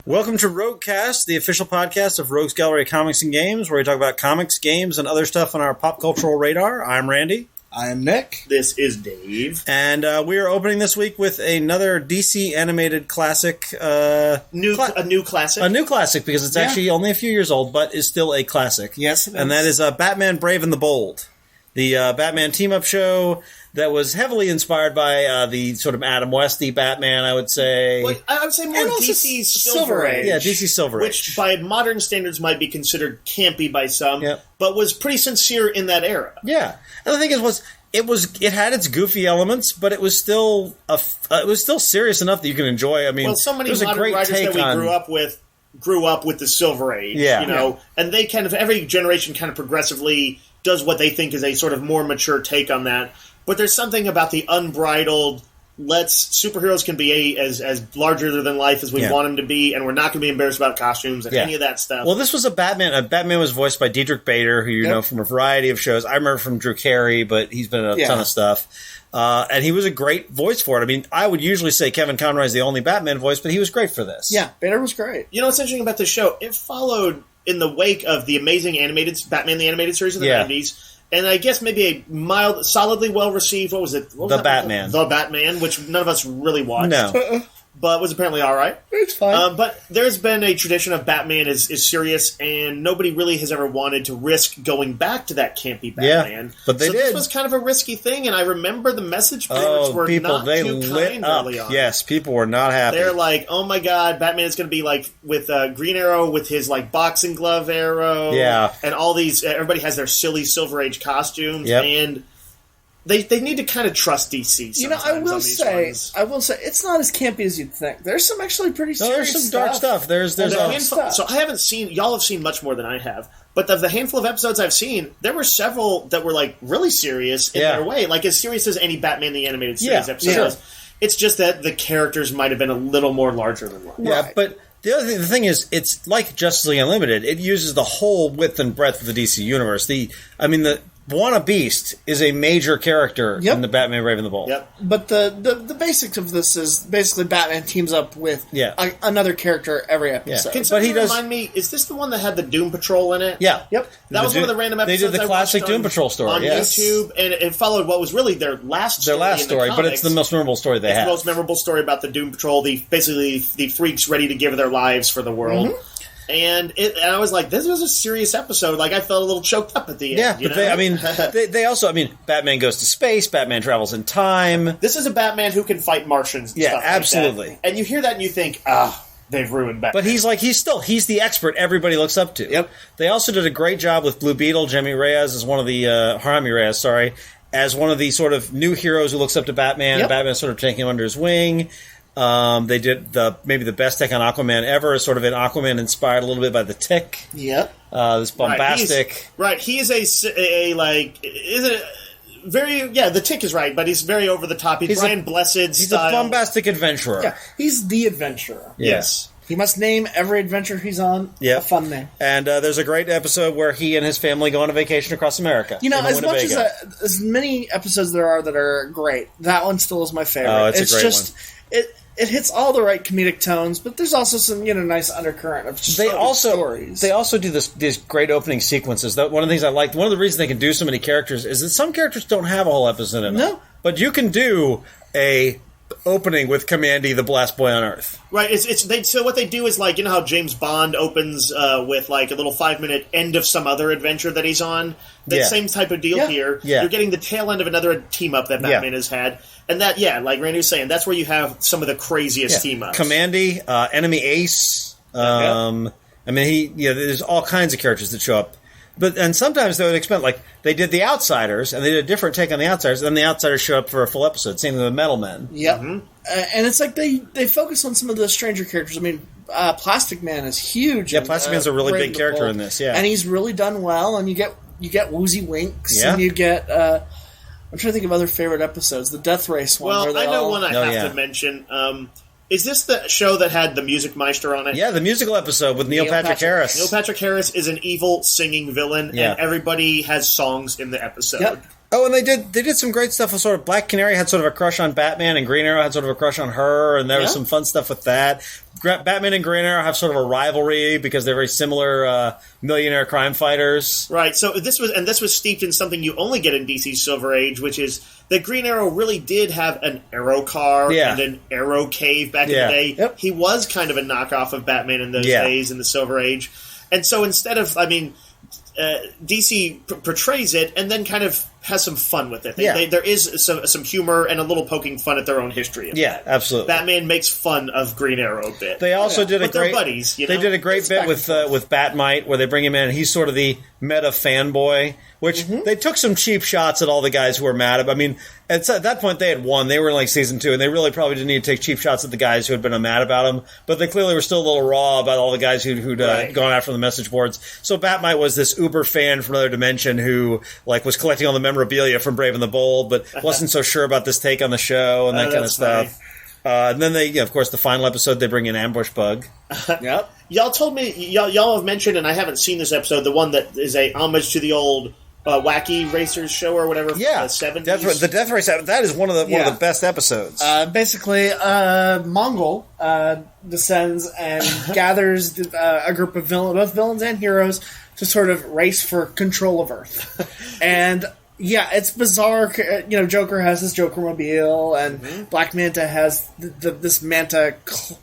Welcome to Roguecast, the official podcast of Rogues Gallery Comics and Games, where we talk about comics, games, and other stuff on our pop cultural radar. I'm Randy. I'm Nick. This is Dave. And we are opening this week with another DC animated classic. A new classic. A new classic, because it's actually only a few years old, but is still a classic. Yes, it is. And that is Batman Brave and the Bold, the Batman team-up show that was heavily inspired by the sort of Adam Westy Batman, I would say. Well, I would say more DC's Silver Age. Yeah, DC's Silver Age. Which, by modern standards, might be considered campy by some, but was pretty sincere in that era. Yeah. And the thing is, it had its goofy elements, but it was still serious enough that you can enjoy. I mean, well, so many modern writers that we grew up with the Silver Age, and they kind of, every generation kind of progressively does what they think is a sort of more mature take on that. But there's something about the unbridled, superheroes can be as larger than life as we want them to be, and we're not going to be embarrassed about costumes and any of that stuff. Well, this was a Batman. Batman was voiced by Diedrich Bader, who you know from a variety of shows. I remember from Drew Carey, but he's been in a ton of stuff. And he was a great voice for it. I mean, I would usually say Kevin Conroy is the only Batman voice, but he was great for this. Yeah, Bader was great. You know what's interesting about this show? It followed in the wake of the amazing Batman the Animated Series in the 90s. And I guess maybe a solidly well-received, what was it? What was The Batman. The Batman, which none of us really watched. No. But was apparently all right. It's fine. But there's been a tradition of Batman is serious, and nobody really has ever wanted to risk going back to that campy Batman. Yeah, but they did. This was kind of a risky thing, and I remember the message boards were not too kind early on. Yes, people were not happy. They're like, oh my god, Batman is going to be like with Green Arrow with his like boxing glove arrow. Yeah. And all these, everybody has their silly Silver Age costumes, yep. and They need to kind of trust DC. You know, I will say, it's not as campy as you'd think. There's some actually pretty serious there's some dark stuff. There's stuff. So I haven't seen, y'all have seen much more than I have, but the handful of episodes I've seen, there were several that were like really serious in their way, like as serious as any Batman the Animated Series episode was. It's just that the characters might have been a little more larger than life. Yeah, but the thing is, it's like Justice League Unlimited. It uses the whole width and breadth of the DC universe. The Wanna Beast is a major character in the Batman Brave and the Bold. Yep. But the basics of this is basically Batman teams up with another character every episode. Yeah. Can somebody remind me, is this the one that had the Doom Patrol in it? Yeah. Yep. That was one of the random episodes they did the classic Doom Patrol story on YouTube, and it followed what was really their last story. But it's the most memorable story they have. The most memorable story about the Doom Patrol, basically the freaks ready to give their lives for the world. Mm-hmm. And I was like, this was a serious episode. Like, I felt a little choked up at the end. Yeah, but they also, Batman goes to space, Batman travels in time. This is a Batman who can fight Martians and stuff absolutely. Like that. And you hear that and you think, they've ruined Batman. But he's the expert everybody looks up to. Yep. They also did a great job with Blue Beetle. Jaime Reyes as one of the, as one of the sort of new heroes who looks up to Batman. Yep. Batman sort of taking him under his wing. They did maybe the best take on Aquaman ever, sort of an Aquaman inspired a little bit by the Tick. Yep. This bombastic. He is the Tick is right, but he's very over the top. He's Brian Blessed style. He's a bombastic adventurer. Yeah, he's the adventurer. Yes. He must name every adventure he's on a fun name. And there's a great episode where he and his family go on a vacation across America. You know, as much as many episodes there are that are great, that one still is my favorite. Oh, it's a great one. It hits all the right comedic tones, but there's also some nice undercurrent of stories. They also do these great opening sequences. One of the things I liked, one of the reasons they can do so many characters is that some characters don't have a whole episode in them. No. But you can do a opening with Commandy, the Blast Boy on Earth. Right. So what they do is like, you know how James Bond opens with like a little 5-minute end of some other adventure that he's on? That same type of deal here. Yeah. You're getting the tail end of another team-up that Batman has had. And that, like Randy was saying, that's where you have some of the craziest team-ups. Commandy, Enemy Ace. There's all kinds of characters that show up. And sometimes they would expect, like, they did The Outsiders, and they did a different take on The Outsiders, and then The Outsiders show up for a full episode. Same with the Metal Men. Yep. Mm-hmm. And it's like they focus on some of the stranger characters. I mean, Plastic Man is huge. Yeah, Plastic Man's a really big character in this, And he's really done well, and you get Woozy Winks, and you get... I'm trying to think of other favorite episodes. The Death Race one. Well, I know one I have to mention. Is this the show that had the Music Meister on it? Yeah, the musical episode with Neil Patrick Harris. Neil Patrick Harris is an evil singing villain, and everybody has songs in the episode. Yep. Oh, and they did some great stuff with sort of Black Canary had sort of a crush on Batman, and Green Arrow had sort of a crush on her, and there was some fun stuff with that. Batman and Green Arrow have sort of a rivalry because they're very similar millionaire crime fighters. Right. So this was steeped in something you only get in DC's Silver Age, which is that Green Arrow really did have an Arrow car and an Arrow cave back in the day. Yep. He was kind of a knockoff of Batman in those days in the Silver Age. And so instead of, DC portrays it and then kind of has some fun with it. There is some humor and a little poking fun at their own history. Absolutely. Batman makes fun of Green Arrow a bit. They also did but they're buddies. You know? They did a great bit with Batmite where they bring him in and he's sort of the meta fanboy, which they took some cheap shots at all the guys who were mad at. I mean, at that point they had won. They were in like season 2, and they really probably didn't need to take cheap shots at the guys who had been mad about him. But they clearly were still a little raw about all the guys who'd gone after the message boards. So Batmite was this uber fan from another dimension who like was collecting all the memorabilia from Brave and the Bold, but wasn't so sure about this take on the show and that kind of stuff. And then they, of course, the final episode they bring in Ambush Bug. Yep. Y'all told me y'all have mentioned, and I haven't seen this episode, the one that is a homage to the old Wacky Racers show or whatever. Yeah, from the 70s. The Death Race. That is one of the best episodes. Basically, Mongol descends and gathers a group of both villains and heroes to sort of race for control of Earth, and. Yeah, it's bizarre. Joker has his Joker-mobile, and Black Manta has this Manta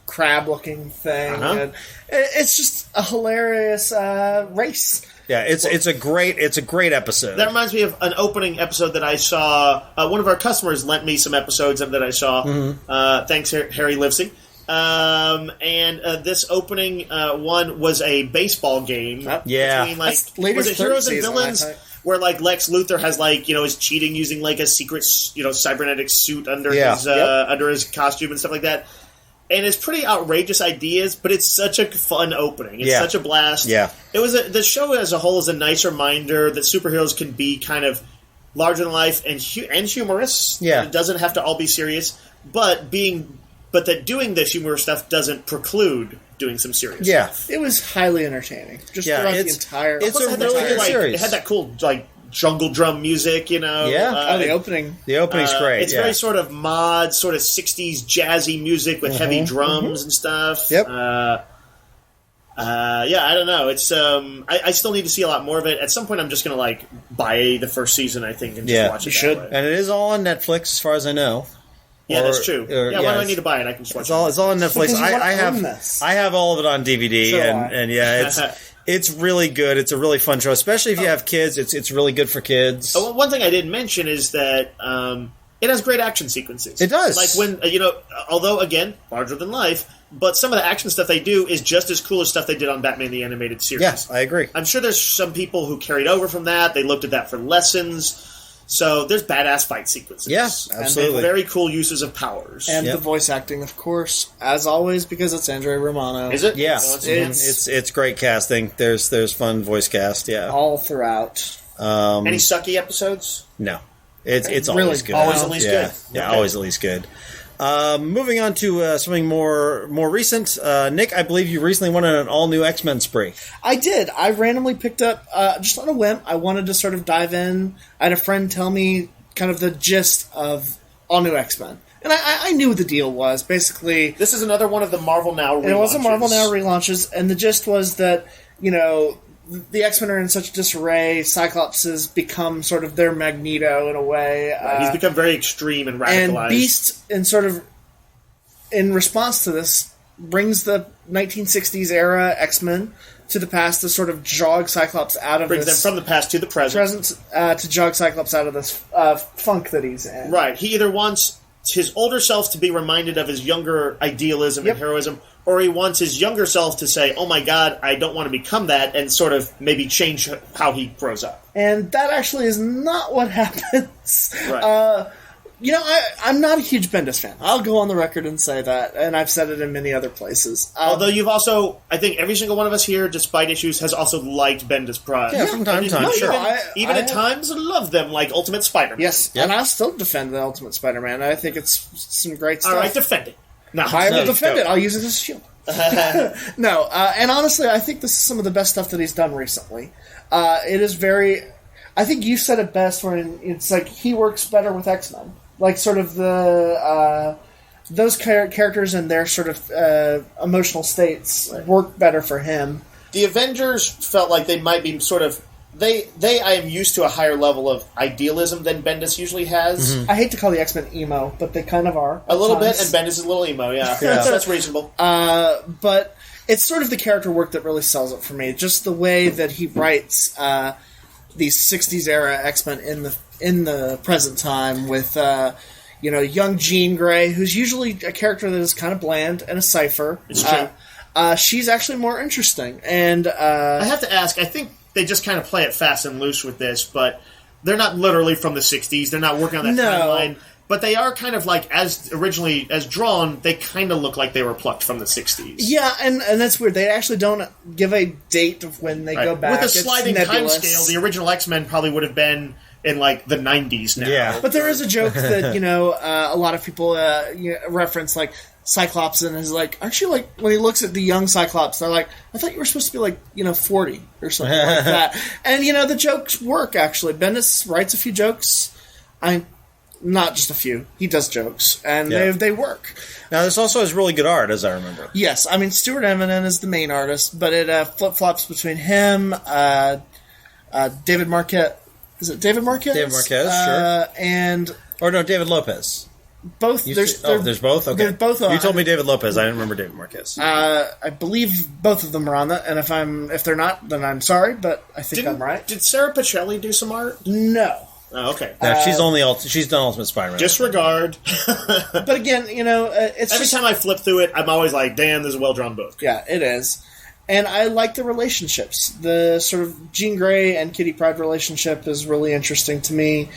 crab-looking thing. And it's just a hilarious race. Yeah, it's a great episode. That reminds me of an opening episode that I saw. One of our customers lent me some episodes that I saw. Thanks, Harry Livesey. And this opening one was a baseball game. Yeah, between, was it Heroes and Villains? Where like Lex Luthor has is cheating using like a secret cybernetic suit under his costume and stuff like that, and it's pretty outrageous ideas, but it's such a fun opening. It's such a blast. Yeah, it was the show as a whole is a nice reminder that superheroes can be kind of larger than life and humorous. Yeah, it doesn't have to all be serious, but that doing this humorous stuff doesn't preclude doing some serious stuff. It was highly entertaining. Just throughout the entire... It's a really good series. It had that cool, jungle drum music, Yeah. The opening. The opening's great, It's very sort of mod, sort of 60s jazzy music with heavy drums and stuff. Yep. I don't know. It's I still need to see a lot more of it. At some point, I'm just going to, buy the first season, I think, and just watch it. You should. Way. And it is all on Netflix, as far as I know. Yeah, that's true. Why do I need to buy it? I can just watch it. It's all on Netflix. I have all of it on DVD, and it's really good. It's a really fun show, especially if you have kids. It's really good for kids. One thing I didn't mention is that it has great action sequences. It does. Like when although again larger than life, but some of the action stuff they do is just as cool as stuff they did on Batman the Animated Series. Yes, I agree. I'm sure there's some people who carried over from that. They looked at that for lessons. So there's badass fight sequences. Yeah, absolutely. And very cool uses of powers. And the voice acting, of course, as always, because it's Andre Romano. Is it? Yeah. It's great casting. There's fun voice cast, all throughout. Any sucky episodes? No. It's really always good. Always at least good. Yeah, always at least good. Moving on to something more recent. Nick, I believe you recently went on an all-new X-Men spree. I did. I randomly picked up, just on a whim, I wanted to sort of dive in. I had a friend tell me kind of the gist of all-new X-Men. And I knew what the deal was. Basically... This is another one of the Marvel Now relaunches. It was a Marvel Now relaunches, and the gist was that, the X-Men are in such disarray. Cyclops has become sort of their Magneto in a way. He's become very extreme and radicalized. And Beast, in response to this, brings the 1960s era X-Men to the past to sort of jog Cyclops out of brings them from the past to the present. To jog Cyclops out of this funk that he's in. Right. He either wants his older self to be reminded of his younger idealism and heroism, or he wants his younger self to say, oh my god, I don't want to become that, and sort of maybe change how he grows up. And that actually is not what happens. Right. I'm not a huge Bendis fan. I'll go on the record and say that, and I've said it in many other places. Although you've also, I think every single one of us here, despite issues, has also liked Bendis Prime. Yeah, from time to time, sure. Even at times, love them, like Ultimate Spider-Man. Yes, and I still defend the Ultimate Spider-Man. I think it's some great stuff. All right, defend it. No, I will defend it. I'll use it as a shield. No, and honestly, I think this is some of the best stuff that he's done recently. It is very... I think you said it best when it's like he works better with X-Men. Like, sort of those characters and their sort of emotional states work better for him. The Avengers felt like they might be sort of... I am used to a higher level of idealism than Bendis usually has. Mm-hmm. I hate to call the X-Men emo, but they kind of are. A little bit, and Bendis is a little emo, yeah. So that's reasonable. But it's sort of the character work that really sells it for me. Just the way that he writes these 60s era X-Men in the present time with young Jean Grey, who's usually a character that is kind of bland and a cipher. It's true. She's actually more interesting. And I have to ask, I think they just kind of play it fast and loose with this, but they're not literally from the 60s. They're not working on that timeline. But they are kind of like, as drawn, they kind of look like they were plucked from the 60s. Yeah, and that's weird. They actually don't give a date of when they go back. With a sliding time scale, the original X-Men probably would have been in, like, the 90s now. Yeah. But there is a joke that, a lot of people reference, like, Cyclops, and is like, aren't you, like, when he looks at the young Cyclops, they're like, I thought you were supposed to be, like, 40 or something like that. And, the jokes work, actually. Bendis writes a few jokes. Not just a few. He does jokes, and they work. Now, this also has really good art, as I remember. Yes. I mean, Stuart Eminem is the main artist, but it flip-flops between him, David Marquette. Is it David Marquez? David Marquez, sure. And... Or no, David Lopez. Both. There's both? Okay. There's both. You told me David Lopez. I didn't remember David Marquez. I believe both of them are on that, and if they're not, then I'm sorry, but I think I'm right. Did Sarah Pacelli do some art? No. Oh, okay. No, she's done Ultimate Spider-Man. Disregard. But again, it's every time I flip through it, I'm always like, damn, this is a well-drawn book. Yeah, it is. And I like the relationships. The sort of Jean Grey and Kitty Pryde relationship is really interesting to me.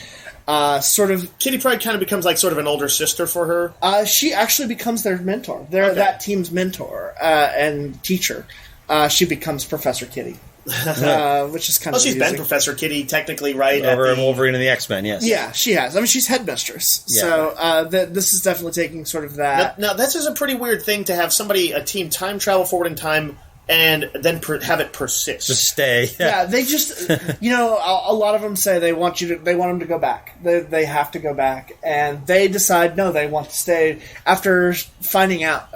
Kitty Pryde kind of becomes like sort of an older sister for her. She actually becomes their mentor. They're that team's mentor and teacher. She becomes Professor Kitty. Which is kind of she's been Professor Kitty technically, right? Over in Wolverine and the X-Men, yes. Yeah, she has. I mean, she's headmistress. Yeah. So this is definitely taking sort of that. Now, this is a pretty weird thing to have a team time travel forward in time and then have it persist. Just stay. Yeah, they just, a lot of them say they want them to go back. They have to go back. And they decide, no, they want to stay. After finding out,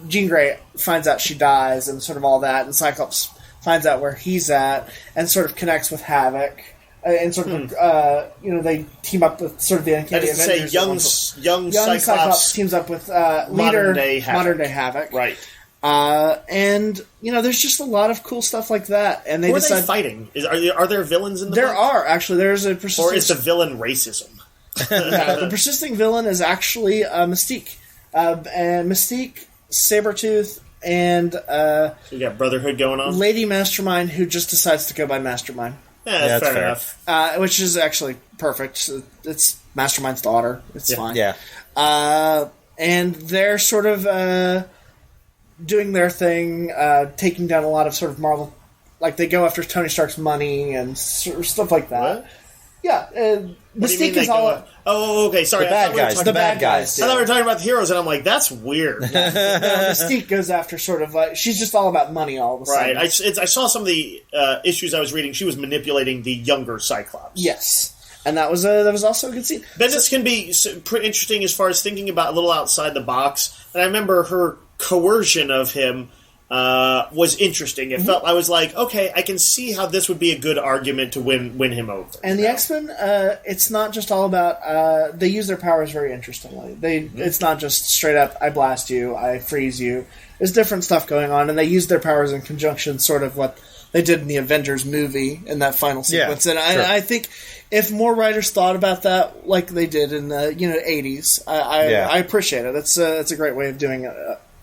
Jean Grey finds out she dies and sort of all that, and Cyclops finds out where he's at and sort of connects with Havoc. And sort of, they team up with sort of the Uncanny Avengers. Young Cyclops teams up with modern day Havoc. Right. And there's just a lot of cool stuff like that. And they decide fighting. Are there villains in the book? There are actually. There's a persisting, or is the villain racism? The persisting villain is actually Mystique, and Mystique, Sabretooth, and so you got Brotherhood going on. Lady Mastermind, who just decides to go by Mastermind. Yeah, that's fair enough. Which is actually perfect. It's Mastermind's daughter. It's fine. Yeah. And they're sort of doing their thing, taking down a lot of sort of Marvel... Like, they go after Tony Stark's money and stuff like that. What? Yeah. Mystique is all... okay, sorry. The bad guys. I thought we were talking about the heroes, and I'm like, that's weird. Mystique goes after sort of... she's just all about money all of a sudden. Right. I saw some of the issues I was reading. She was manipulating the younger Cyclops. Yes. And that was also a good scene. Bendis can be pretty interesting as far as thinking about a little outside the box. And I remember her coercion of him was interesting. It felt, I was like, okay, I can see how this would be a good argument to win him over. And the X-Men, it's not just all about, they use their powers very interestingly. It's not just straight up, I blast you, I freeze you. There's different stuff going on, and they use their powers in conjunction, sort of what they did in the Avengers movie in that final sequence. Yeah, and I think if more writers thought about that like they did in the 80s, I appreciate it. It's a great way of doing it.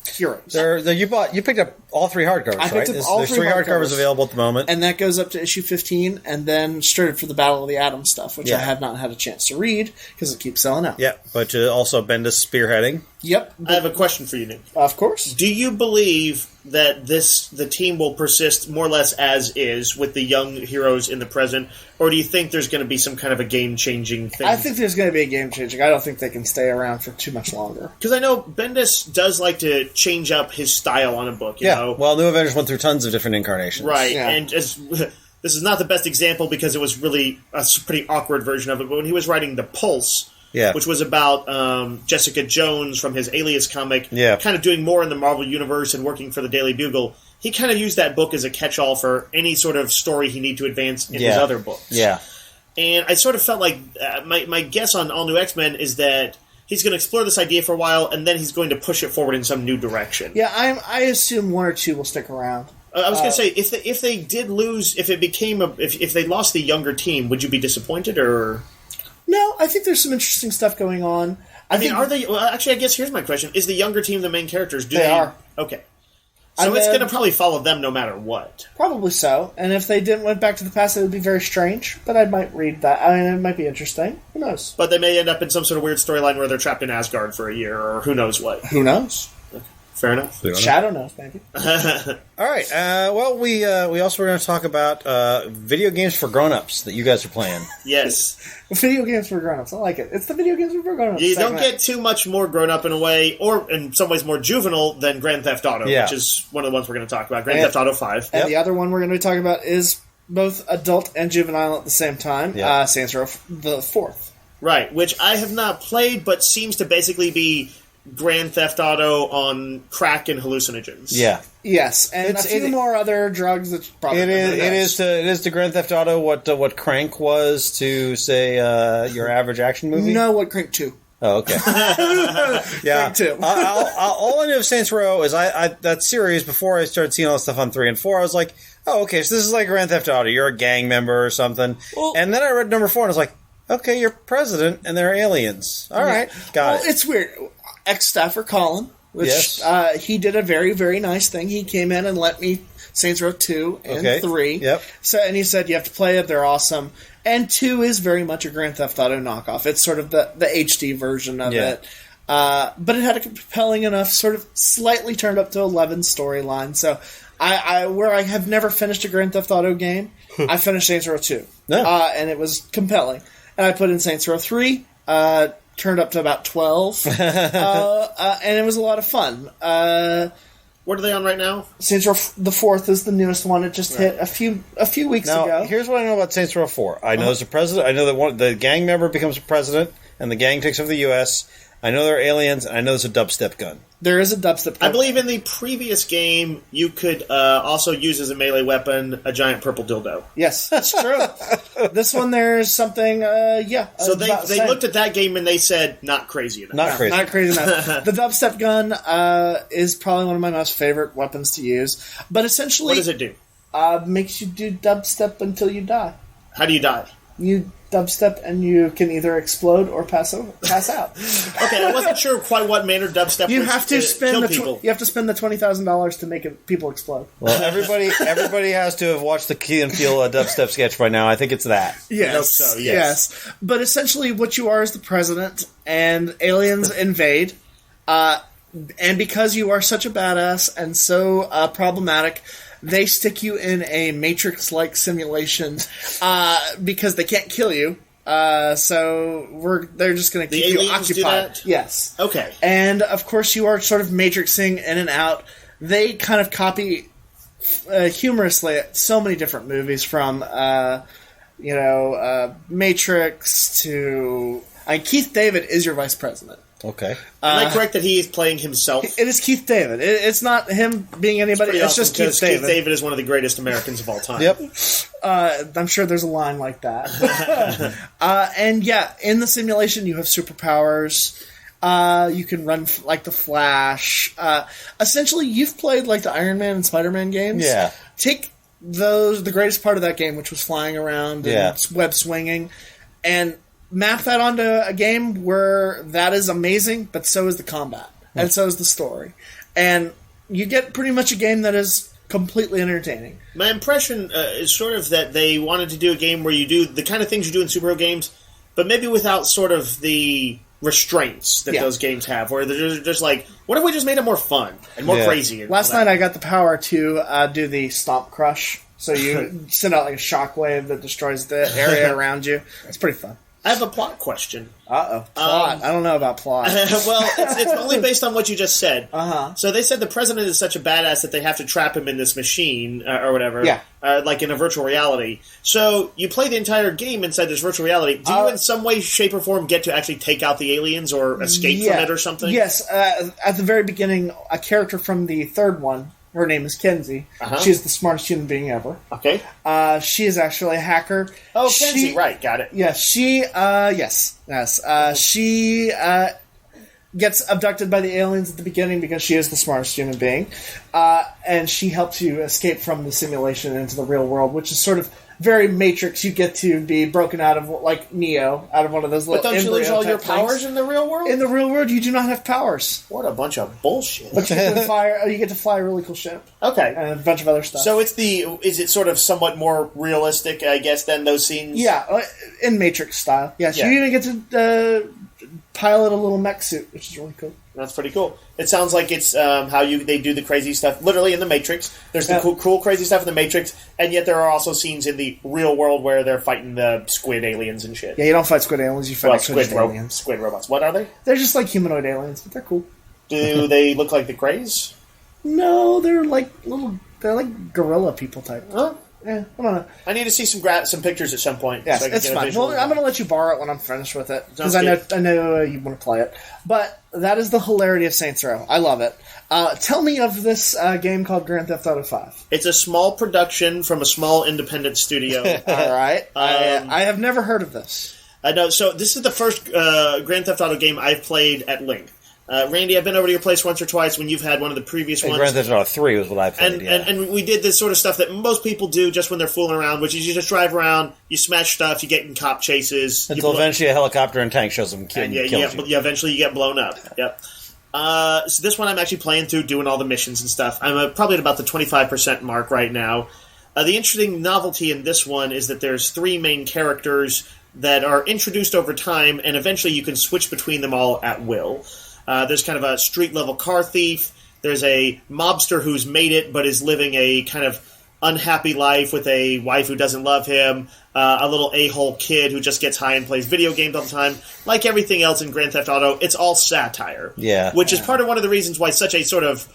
Heroes. You picked up all three hardcovers, I picked right? up all There's three hardcovers available at the moment. And that goes up to issue 15, and then straight for the Battle of the Atom stuff, which I have not had a chance to read, because it keeps selling out. Yeah, but also Bendis spearheading. Yep. I have a question for you, Nick. Of course. Do you believe that the team will persist more or less as is with the young heroes in the present, or do you think there's going to be some kind of a game-changing thing? I think there's going to be a game-changing. I don't think they can stay around for too much longer. Because I know Bendis does like to change up his style on a book, you know? Well, New Avengers went through tons of different incarnations. Right, and this is not the best example because it was really a pretty awkward version of it, but when he was writing The Pulse, which was about Jessica Jones from his Alias comic, kind of doing more in the Marvel Universe and working for the Daily Bugle, he kind of used that book as a catch-all for any sort of story he needed to advance in his other books. Yeah. And I sort of felt like my guess on All New X-Men is that he's going to explore this idea for a while, and then he's going to push it forward in some new direction. Yeah, I assume one or two will stick around. I was going to say, if they did lose, if they lost the younger team, would you be disappointed, or... No, I think there's some interesting stuff going on. I mean, are they... Well, actually, I guess here's my question. Is the younger team the main characters? They are. Okay. So it's going to probably follow them no matter what. Probably so. And if they didn't went back to the past, it would be very strange. But I might read that. I mean, it might be interesting. Who knows? But they may end up in some sort of weird storyline where they're trapped in Asgard for a year, or who knows what. Who knows? Fair enough. Shadow knows, maybe. All right. Well, we also were going to talk about video games for grown-ups that you guys are playing. Yes. Video games for grown-ups. I like it. It's the video games for grown-ups. You don't get too much more grown-up in a way, or in some ways more juvenile than Grand Theft Auto, which is one of the ones we're going to talk about. Grand Theft Auto 5. And the other one we're going to be talking about is both adult and juvenile at the same time. Saints Row the 4th. Right, which I have not played, but seems to basically be Grand Theft Auto on crack and hallucinogens. Yeah. Yes, and a few more other drugs that probably it is to Grand Theft Auto what Crank was to, say, your average action movie? No, what Crank 2. Oh, okay. Yeah. Crank 2. All I knew of Saints Row is that series, before I started seeing all the stuff on 3 and 4, I was like, oh, okay, so this is like Grand Theft Auto. You're a gang member or something. Well, and then I read number 4 and I was like, okay, you're president and there are aliens. All right, got it. It's weird. Ex-staffer Colin, which he did a very, very nice thing. He came in and let me Saints Row 2 and 3. Yep. So, and he said, you have to play it. They're awesome. And 2 is very much a Grand Theft Auto knockoff. It's sort of the HD version of it. But it had a compelling enough, sort of slightly turned up to 11 storyline. So where I have never finished a Grand Theft Auto game, I finished Saints Row 2. And it was compelling. And I put in Saints Row 3, turned up to about 12, and it was a lot of fun. What are they on right now? Saints Row the 4th is the newest one. It just hit a few weeks ago. Here's what I know about Saints Row 4. I know there's a president. I know that the gang member becomes a president, and the gang takes over the U.S. I know there are aliens, and I know there's a dubstep gun. There is a dubstep gun. I believe in the previous game, you could also use as a melee weapon a giant purple dildo. Yes, that's true. This one, there's something, So they looked at that game and they said, not crazy enough. Not crazy enough. The dubstep gun is probably one of my most favorite weapons to use. But essentially... What does it do? Makes you do dubstep until you die. How do you die? You dubstep and you can either explode or pass out. Okay, I wasn't sure quite what manner dubstep you was have to spend kill people. You have to spend the $20,000 to make people explode. Well, everybody has to have watched the Key and Peele dubstep sketch by now. I think it's that. Yes, I hope so, yes. But essentially what you are is the president, and aliens invade, and because you are such a badass and so problematic, they stick you in a Matrix-like simulation because they can't kill you. So they're just going to keep you occupied. Do that? Yes. Okay. And of course, you are sort of matrixing in and out. They kind of copy humorously so many different movies, from Matrix to Keith David is your vice president. Okay. Am I correct that he is playing himself? It is Keith David. It's not him being anybody. It's just Keith David. Keith David is one of the greatest Americans of all time. Yep. I'm sure there's a line like that. And yeah, in the simulation, you have superpowers. You can run like the Flash. Essentially, you've played like the Iron Man and Spider-Man games. Yeah. Take the greatest part of that game, which was flying around and web swinging, and map that onto a game where that is amazing, but so is the combat, and so is the story. And you get pretty much a game that is completely entertaining. My impression is sort of that they wanted to do a game where you do the kind of things you do in superhero games, but maybe without sort of the restraints that those games have, where they're just like, what if we just made it more fun and more crazy? And last night I got the power to do the Stomp Crush, so you send out like a shockwave that destroys the area around you. It's pretty fun. I have a plot question. Plot. I don't know about plot. Well, it's only based on what you just said. Uh-huh. So they said the president is such a badass that they have to trap him in this machine or whatever. Yeah. Like in a virtual reality. So you play the entire game inside this virtual reality. Do you in some way, shape, or form get to actually take out the aliens or escape from it or something? Yes. At the very beginning, a character from the third one, her name is Kenzie. Uh-huh. She's the smartest human being ever. Okay. She is actually a hacker. Oh, Kenzie, right, got it. Yeah, she, yes. She gets abducted by the aliens at the beginning because she is the smartest human being. And she helps you escape from the simulation into the real world, which is sort of very Matrix. You get to be broken out of, like Neo, out of one of those little. But don't you lose all your powers in the real world? In the real world, you do not have powers. What a bunch of bullshit! But you can fly. You get to fly a really cool ship. Okay, and a bunch of other stuff. So is it sort of somewhat more realistic, I guess, than those scenes? Yeah, in Matrix style. Yes, you even get to pilot a little mech suit, which is really cool. That's pretty cool. It sounds like it's how they do the crazy stuff, literally in the Matrix. There's the cool, crazy stuff in the Matrix, and yet there are also scenes in the real world where they're fighting the squid aliens and shit. Yeah, you don't fight squid aliens, you fight aliens. Squid robots. What are they? They're just like humanoid aliens, but they're cool. Do they look like the Greys? No, they're like gorilla people type. Huh? Yeah, I don't know. I need to see some pictures at some point. Yes, so it's fine. Well, I'm going to let you borrow it when I'm finished with it because I know you want to play it. But that is the hilarity of Saints Row. I love it. Tell me of this game called Grand Theft Auto 5. It's a small production from a small independent studio. All right, I have never heard of this. No, so this is the first Grand Theft Auto game I've played at length. Randy, I've been over to your place once or twice when you've had one of the previous ones. Grand Theft Auto 3 was what I played, and we did this sort of stuff that most people do just when they're fooling around, which is you just drive around, you smash stuff, you get in cop chases. Until eventually a helicopter and tank shows them and kills you. Yeah, eventually you get blown up. Yep. So this one I'm actually playing through, doing all the missions and stuff. I'm probably at about the 25% mark right now. The interesting novelty in this one is that there's 3 main characters that are introduced over time, and eventually you can switch between them all at will. There's kind of a street-level car thief. There's a mobster who's made it but is living a kind of unhappy life with a wife who doesn't love him. A little a-hole kid who just gets high and plays video games all the time. Like everything else in Grand Theft Auto, it's all satire. Yeah. Which is part of one of the reasons why such a sort of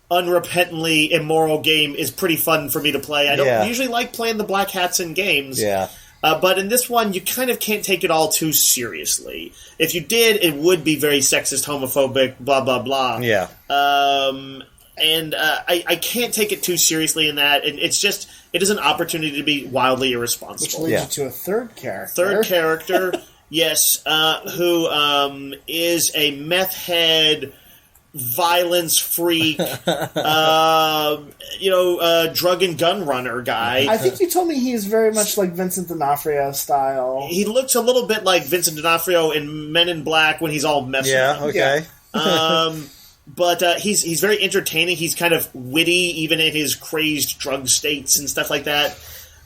unrepentantly immoral game is pretty fun for me to play. I don't usually like playing the black hats in games. Yeah. But in this one, you kind of can't take it all too seriously. If you did, it would be very sexist, homophobic, blah, blah, blah. Yeah. I can't take it too seriously in that. And it's just, it is an opportunity to be wildly irresponsible. Which leads you to a third character. Third character, yes, who is a meth head, violence freak, drug and gun runner guy. I think you told me he is very much like Vincent D'Onofrio style. He looks a little bit like Vincent D'Onofrio in Men in Black when he's all messed up. Okay. But he's very entertaining. He's kind of witty, even in his crazed drug states and stuff like that.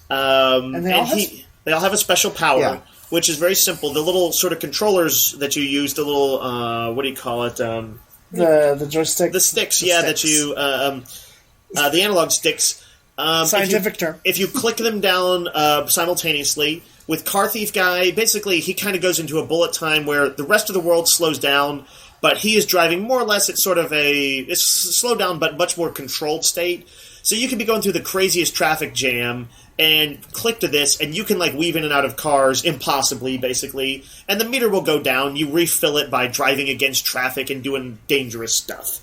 They all have a special power, which is very simple. The little sort of controllers that you use, the little what do you call it? The joystick, the sticks, that you the analog sticks. Scientific term. If you click them down simultaneously with Car Thief Guy, basically he kind of goes into a bullet time where the rest of the world slows down, but he is driving more or less at sort of it's slowed down but much more controlled state. So you can be going through the craziest traffic jam and click to this, and you can like weave in and out of cars impossibly, basically, and the meter will go down. You refill it by driving against traffic and doing dangerous stuff.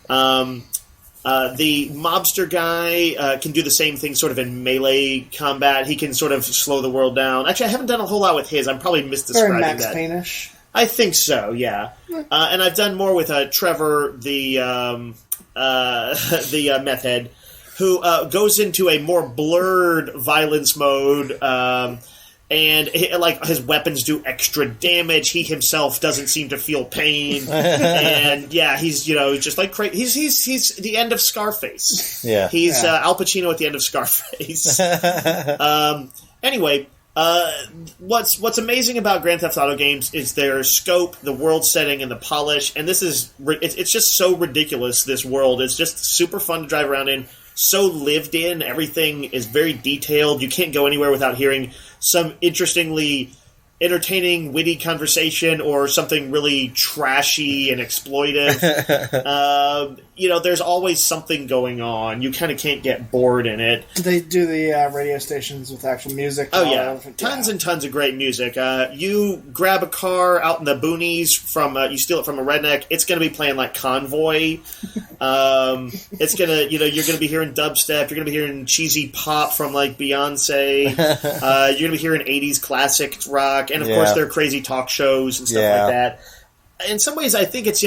The mobster guy can do the same thing sort of in melee combat. He can sort of slow the world down. Actually, I haven't done a whole lot with his. I'm probably misdescribing very Max that. Payne-ish. I think so, yeah. And I've done more with Trevor, the meth head, who goes into a more blurred violence mode, and his weapons do extra damage. He himself doesn't seem to feel pain, and he's just like crazy. He's the end of Scarface. Yeah, he's Al Pacino at the end of Scarface. Anyway. What's amazing about Grand Theft Auto games is their scope, the world setting, and the polish. And this is it's just so ridiculous. This world is just super fun to drive around in. So lived in. Everything is very detailed. You can't go anywhere without hearing some interestingly entertaining, witty conversation or something really trashy and exploitive. There's always something going on. You kind of can't get bored in it. Do they do the radio stations with actual music? Oh, yeah. Tons and tons of great music. You grab a car out in the boonies you steal it from a redneck, it's going to be playing like Convoy. It's going to, you're going to be hearing dubstep. You're going to be hearing cheesy pop from like Beyonce. You're going to be hearing 80s classic rock. And, of course, there are crazy talk shows and stuff like that. In some ways, I think it's,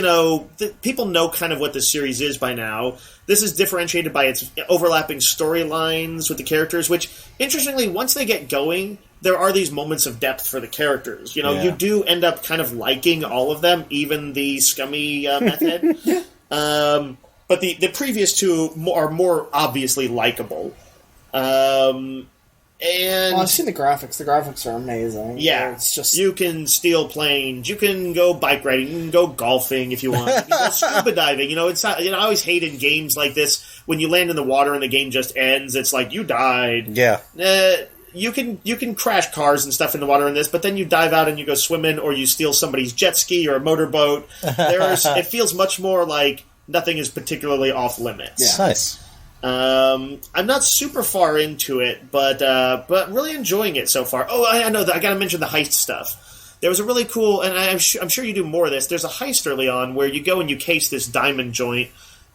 people know kind of what the series is by now. This is differentiated by its overlapping storylines with the characters, which, interestingly, once they get going, there are these moments of depth for the characters. You do end up kind of liking all of them, even the scummy meth head. But the previous two are more obviously likable. And I've seen the graphics. The graphics are amazing. Yeah, it's just you can steal planes. You can go bike riding. You can go golfing if you want. You can go scuba diving. It's not. I always hate in games like this when you land in the water and the game just ends. It's like you died. Yeah. You can crash cars and stuff in the water in this, but then you dive out and you go swimming, or you steal somebody's jet ski or a motorboat. It feels much more like nothing is particularly off limits. Yeah. Nice. I'm not super far into it, but really enjoying it so far. Oh, I know that I got to mention the heist stuff. There was a really cool, and I'm sure you do more of this. There's a heist early on where you go and you case this diamond joint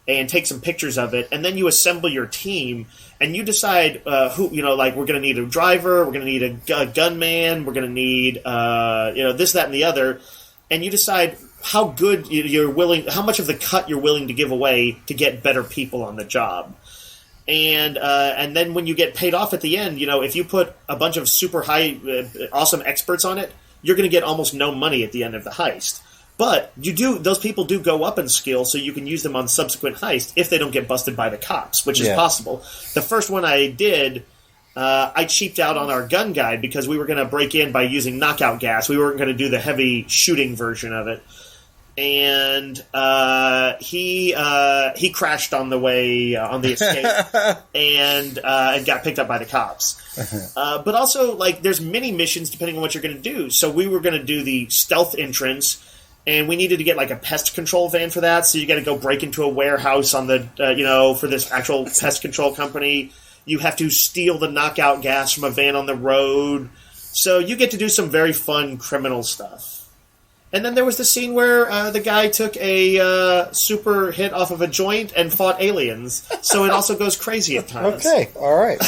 and take some pictures of it, and then you assemble your team and you decide who we're going to need a driver, we're going to need a gunman, we're going to need this, that, and the other, and you decide how good you're willing, how much of the cut you're willing to give away to get better people on the job. And then when you get paid off at the end, if you put a bunch of super high, awesome experts on it, you're going to get almost no money at the end of the heist. But those people do go up in skill, so you can use them on subsequent heists if they don't get busted by the cops, which is possible. The first one I did, I cheaped out on our gun guy because we were going to break in by using knockout gas. We weren't going to do the heavy shooting version of it. And he crashed on the way on the escape and got picked up by the cops. But also, there's many missions depending on what you're going to do. So we were going to do the stealth entrance, and we needed to get a pest control van for that. So you got to go break into a warehouse on the for this actual pest control company. You have to steal the knockout gas from a van on the road. So you get to do some very fun criminal stuff. And then there was the scene where the guy took a super hit off of a joint and fought aliens. So it also goes crazy at times. Okay, all right.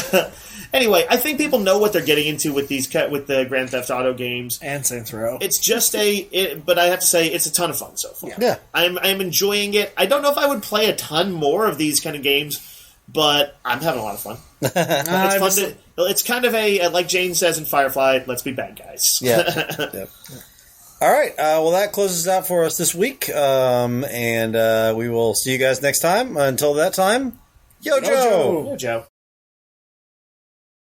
Anyway, I think people know what they're getting into with the Grand Theft Auto games. And Saints Row. It's just but I have to say, it's a ton of fun so far. Yeah. I'm enjoying it. I don't know if I would play a ton more of these kind of games, but I'm having a lot of fun. It's fun it's kind of like Jane says in Firefly, let's be bad guys. Yeah. Yep. All right. Well, that closes out for us this week. And we will see you guys next time. Until that time, Yo, Joe. Yo, Joe.